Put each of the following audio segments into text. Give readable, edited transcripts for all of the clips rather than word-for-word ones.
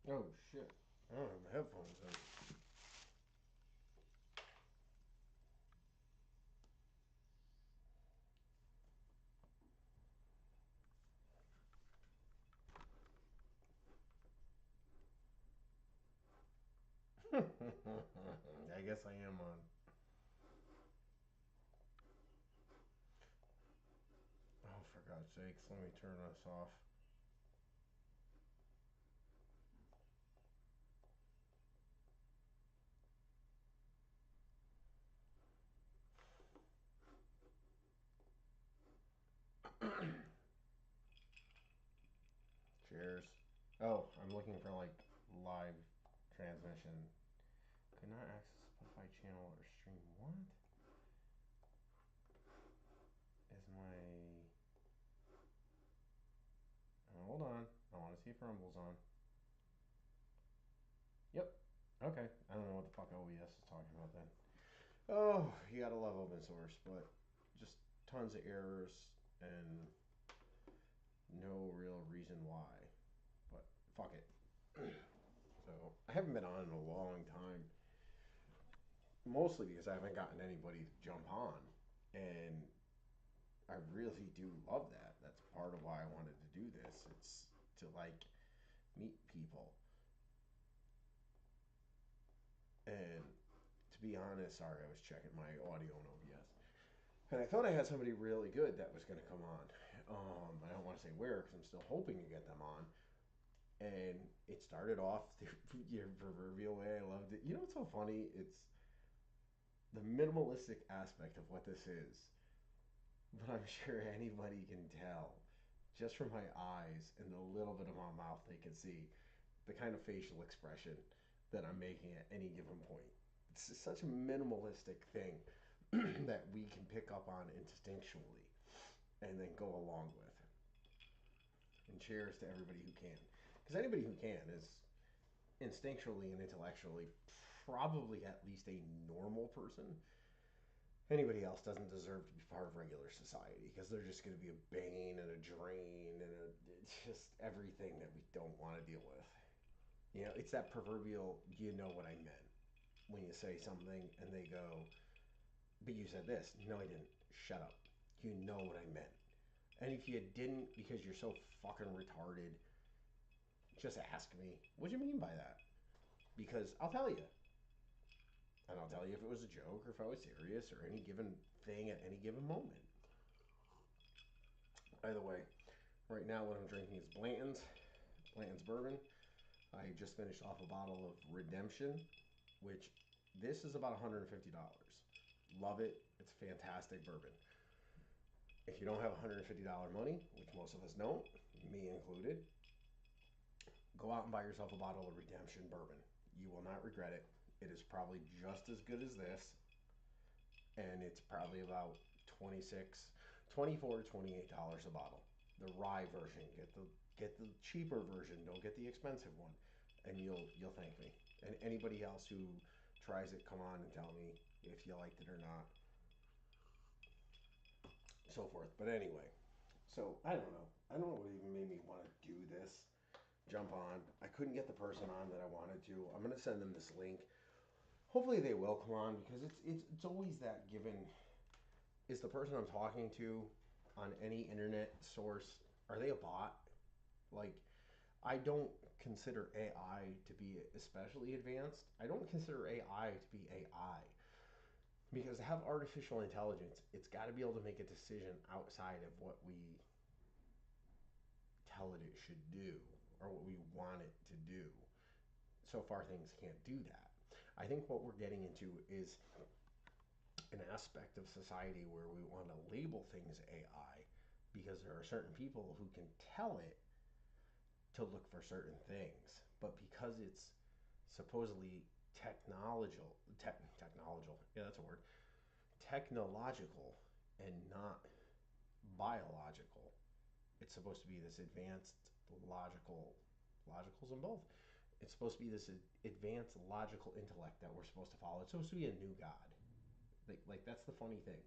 Oh shit. I don't have my headphones in. I guess I am on. Oh, for God's sakes, let me turn this off. Cheers. Oh, I'm looking for like live transmission. Could not access Spotify channel or stream. What is my. Hold on. I want to see if Rumble's on. Yep. Okay. I don't know what the fuck OBS is talking about then. Oh, you gotta love open source, but just tons of errors and no real reason why. But fuck it. So I haven't been on in a long time, mostly because I haven't gotten anybody to jump on, and I really do love that. That's part of why I wanted to do this. It's to like meet people, and to be honest, sorry, I was checking my audio and OBS. And I thought I had somebody really good that was going to come on. I don't want to say where because I'm still hoping to get them on. And it started off your proverbial way. I loved it. You know what's so funny? It's the minimalistic aspect of what this is. But I'm sure anybody can tell just from my eyes and the little bit of my mouth they can see the kind of facial expression that I'm making at any given point. It's such a minimalistic thing that we can pick up on instinctually and then go along with. And cheers to everybody who can. Because anybody who can is instinctually and intellectually probably at least a normal person. Anybody else doesn't deserve to be part of regular society because they're just going to be a bane and a drain and just everything that we don't want to deal with. You know, it's that proverbial, you know what I meant when you say something and they go, but you said this. No, I didn't. Shut up. You know what I meant. And if you didn't because you're so fucking retarded, just ask me, what do you mean by that? Because I'll tell you. And I'll tell you if it was a joke or if I was serious or any given thing at any given moment. By the way, right now what I'm drinking is Blanton's bourbon. I just finished off a bottle of Redemption, which this is about $150. Love it. It's fantastic bourbon. If you don't have $150 money, which most of us don't, me included, go out and buy yourself a bottle of Redemption bourbon. You will not regret it. It is probably just as good as this, and it's probably about 26, 24, $28 a bottle. The rye version, get the cheaper version. Don't get the expensive one, and you'll thank me. And anybody else who tries it, come on and tell me if you liked it or not, so forth. But anyway, so I don't know. I don't know what even made me want to do this. Jump on. I couldn't get the person on that I wanted to. I'm gonna send them this link. Hopefully they will come on because it's always that given. Is the person I'm talking to on any internet source, are they a bot? Like, I don't consider AI to be especially advanced. I don't consider AI to be AI because to have artificial intelligence, it's got to be able to make a decision outside of what we tell it it should do or what we want it to do. So far, things can't do that. I think what we're getting into is an aspect of society where we want to label things AI because there are certain people who can tell it to look for certain things. But because it's supposedly technological, yeah, that's a word, technological and not biological, it's supposed to be this advanced logicals in both. It's supposed to be this advanced logical intellect that we're supposed to follow. It's supposed to be a new god. Like that's the funny thing.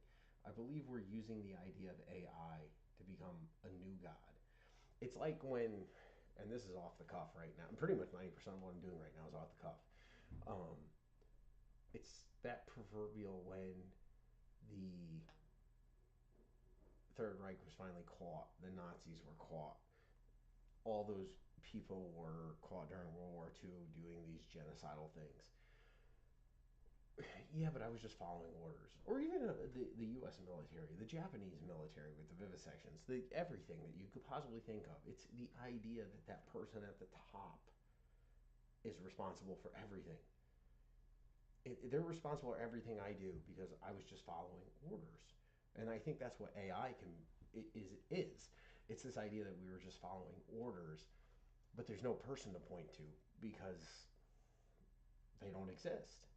I believe we're using the idea of AI to become a new god. It's like when and this is off the cuff right now. Pretty much 90% of what I'm doing right now is off the cuff. Um, it's that proverbial when the Third Reich was finally caught, the Nazis were caught, all those people were caught during World War II doing these genocidal things. Yeah, but I was just following orders. Or even the U.S. military, the Japanese military with the vivisections, everything that you could possibly think of. It's the idea that that person at the top is responsible for everything. They're responsible for everything I do because I was just following orders. And I think that's what AI is. It's this idea that we were just following orders, but there's no person to point to because they don't exist.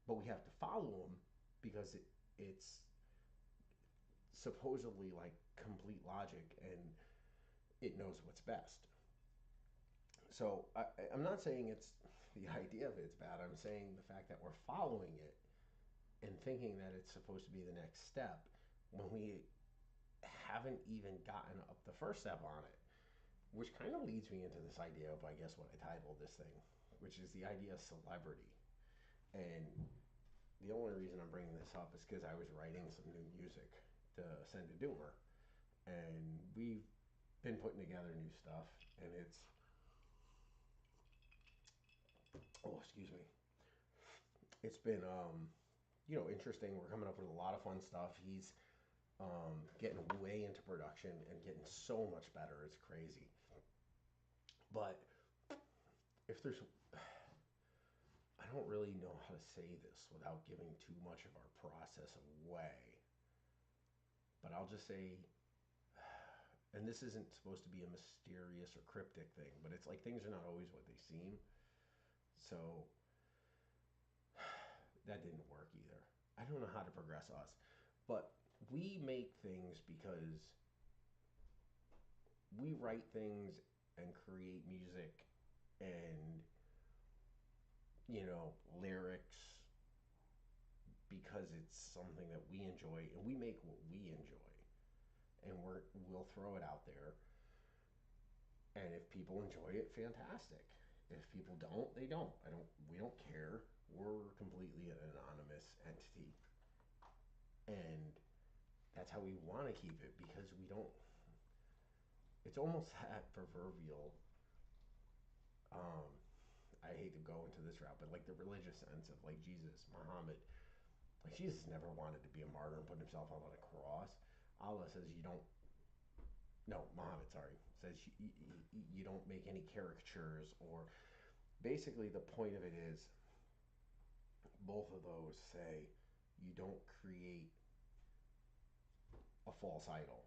But we have to follow them because it's supposedly like complete logic and it knows what's best. So I'm not saying it's the idea of it's bad. I'm saying the fact that we're following it and thinking that it's supposed to be the next step when we haven't even gotten up the first step on it, which kind of leads me into this idea of, I guess, what I titled this thing, which is the idea of celebrity. And the only reason I'm bringing this up is because I was writing some new music to send to Doomer, and we've been putting together new stuff, and it's excuse me, it's been interesting. We're coming up with a lot of fun stuff. He's getting way into production and getting so much better. It's crazy. But if there's I don't really know how to say this without giving too much of our process away. But I'll just say, and this isn't supposed to be a mysterious or cryptic thing, but it's like things are not always what they seem. So that didn't work either. I don't know how to progress us, but we make things because we write things and create music and lyrics because it's something that we enjoy and we make what we enjoy and we'll throw it out there, and if people enjoy it, fantastic. If people don't, they don't. We don't care. We're completely an anonymous entity, and that's how we want to keep it because we don't. It's almost that proverbial. Um, I hate to go into this route, but like the religious sense of like Jesus, Muhammad. Like Jesus never wanted to be a martyr and put himself up on a cross. Allah says you don't. No, Muhammad, sorry, says you don't make any caricatures, or basically the point of it is both of those say you don't create a false idol.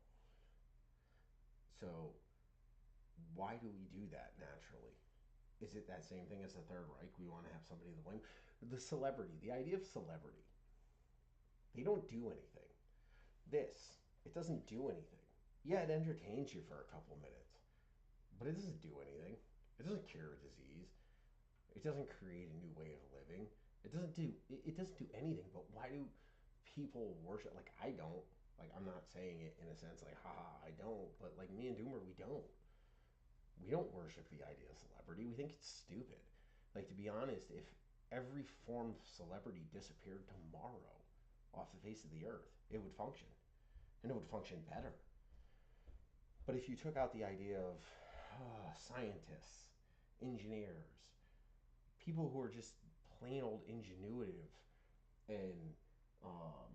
So why do we do that naturally? Is it that same thing as the Third Reich? We want to have somebody to blame. The celebrity, the idea of celebrity, they don't do anything. It doesn't do anything. Yeah, it entertains you for a couple minutes, but it doesn't do anything. It doesn't cure a disease. It doesn't create a new way of living. It doesn't do anything. But why do people worship? Like I don't. Like I'm not saying it in a sense like haha I don't. But like me and Doomer, we don't. We don't worship the idea of celebrity. We think it's stupid. Like to be honest, if every form of celebrity disappeared tomorrow off the face of the earth, it would function, and it would function better. But if you took out the idea of scientists, engineers, people who are just plain old ingenuitive and um,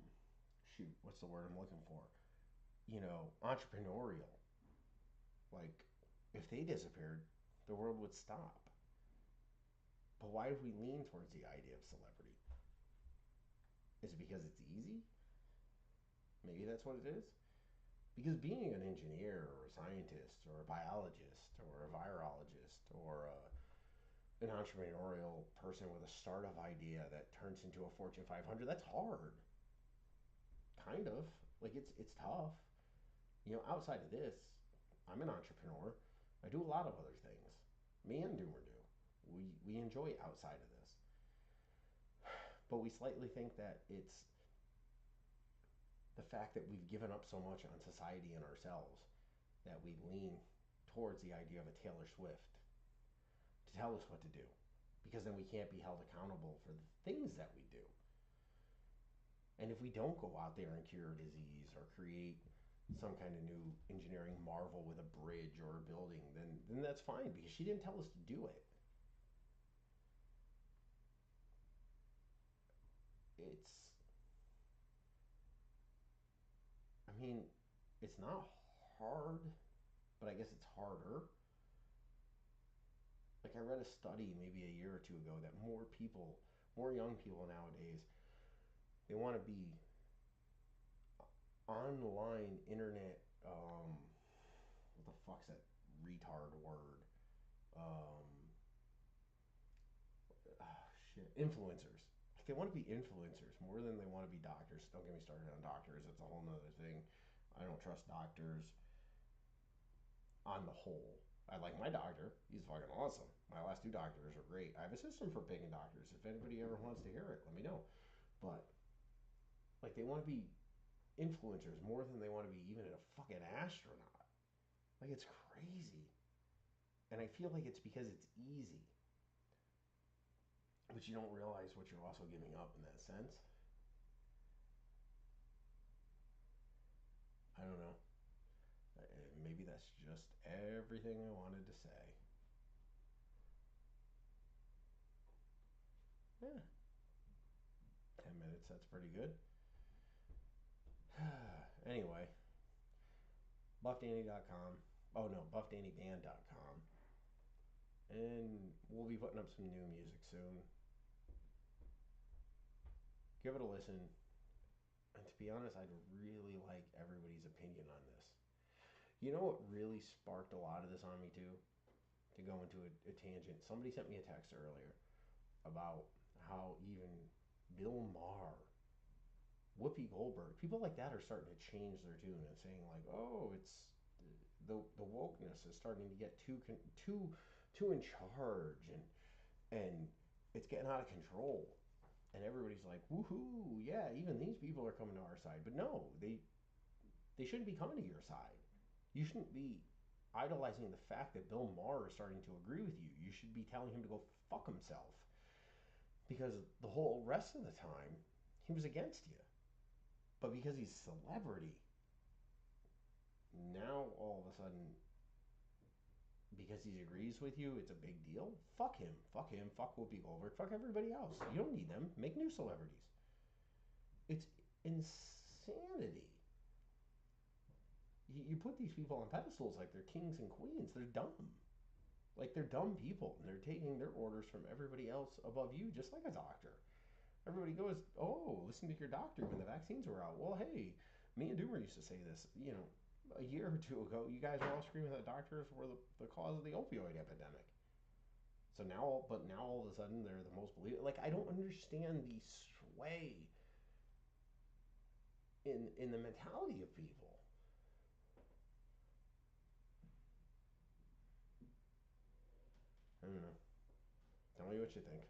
shoot, what's the word I'm looking for? Entrepreneurial. Like, if they disappeared, the world would stop. But why do we lean towards the idea of celebrity? Is it because it's easy? Maybe that's what it is. Because being an engineer or a scientist or a biologist or a virologist or an entrepreneurial person with a startup idea that turns into a Fortune 500, that's hard. Kind of. Like it's tough. Outside of this, I'm an entrepreneur. I do a lot of other things. Me and Doomer do. We enjoy outside of this. But we slightly think that it's the fact that we've given up so much on society and ourselves that we lean towards the idea of a Taylor Swift to tell us what to do, because then we can't be held accountable for the things that we do. And if we don't go out there and cure a disease or create some kind of new engineering marvel with a bridge or a building, then that's fine because she didn't tell us to do it. It's, I mean, it's not hard, but I guess it's harder. Like I read a study maybe a year or two ago that more young people nowadays, they want to be online internet. What the fuck's that retard word? Um, Shit, influencers. Like they want to be influencers more than they want to be doctors. Don't get me started on doctors. It's a whole nother thing. I don't trust doctors on the whole. I like my doctor. He's fucking awesome. My last two doctors are great. I have a system for picking doctors. If anybody ever wants to hear it, let me know. But like they want to be influencers more than they want to be even a fucking astronaut. Like it's crazy. And I feel like it's because it's easy. But you don't realize what you're also giving up in that sense. I don't know. Maybe that's just everything I wanted to say. Yeah, 10 minutes, that's pretty good. Anyway, buffdanny.com. Oh no, buffdannyband.com. And we'll be putting up some new music soon. Give it a listen. And to be honest, I'd really like everybody's opinion on this. You know what really sparked a lot of this on me too? To go into a tangent. Somebody sent me a text earlier about how even Bill Maher, Whoopi Goldberg, people like that are starting to change their tune and saying like, "Oh, it's the wokeness is starting to get too in charge and it's getting out of control." And everybody's like, "Woohoo! Yeah, even these people are coming to our side." But no, they shouldn't be coming to your side. You shouldn't be idolizing the fact that Bill Maher is starting to agree with you. You should be telling him to go fuck himself because the whole rest of the time he was against you. But because he's a celebrity, now all of a sudden, because he agrees with you, it's a big deal. Fuck him. Fuck him. Fuck Whoopi Goldberg. Fuck everybody else. You don't need them. Make new celebrities. It's insanity. You put these people on pedestals like they're kings and queens. They're dumb. Like they're dumb people, and they're taking their orders from everybody else above you, just like a doctor. Everybody goes, "Oh, listen to your doctor when the vaccines were out." Well, hey, me and Doomer used to say this. A year or two ago, you guys were all screaming that doctors were the cause of the opioid epidemic. So now, but now all of a sudden they're the most believable. Like I don't understand the sway in the mentality of people. I don't know. Tell me what you think.